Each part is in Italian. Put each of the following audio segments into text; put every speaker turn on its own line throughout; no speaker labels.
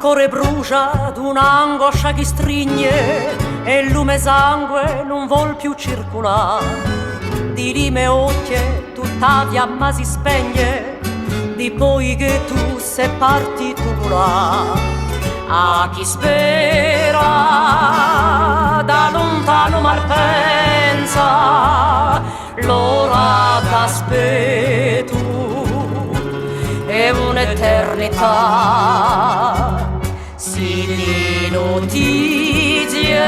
core brucia d'un'angoscia che strigne e il lume sangue non vuol più circolare. Di rime occhie tuttavia ma si spegne, di poi che tu sei partitular. A chi spera da lontano malpensa, l'ora t'aspetto è un'eternità. Sì di notizie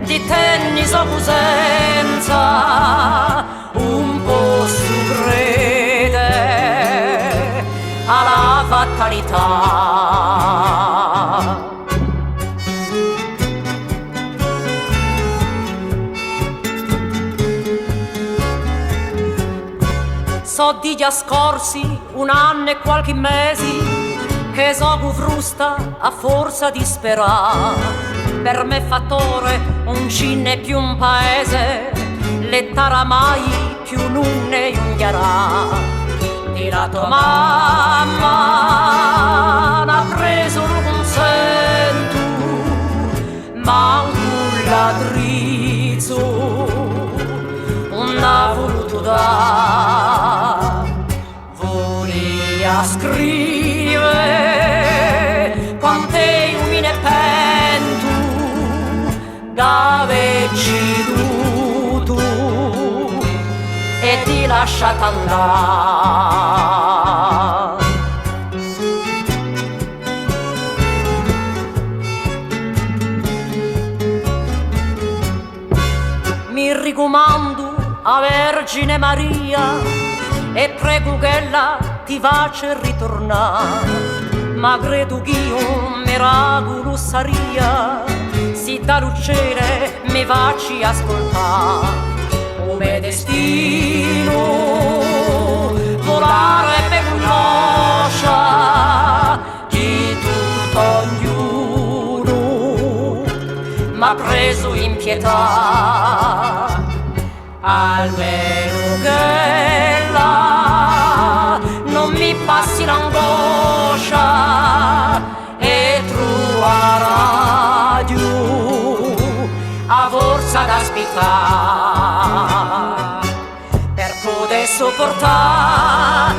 di tennis o cosenza, un po' su crede alla fatalità. So di già scorsi un anno e qualche mesi che so frusta a forza di sperare. Per me fattore un cinne più un paese, lettara mai più non ne inghiarà. Dirà tua mamma n'ha preso un consento, ma un ladrizzo non ha voluto dare. Volia scrivere quante io ne pento d'avecci tu e ti lasciata andare. Mi ricomando a Vergine Maria e prego che ella ti faccia ritornare. Ma credo che un miracolo saria si da lucere mi facci ascoltare. Come destino volare per conoscere di tutto ognuno m'ha preso in pietà. Almeno che là non mi passi l'angoscia e trovare Dio a forza d'aspettare per poter sopportare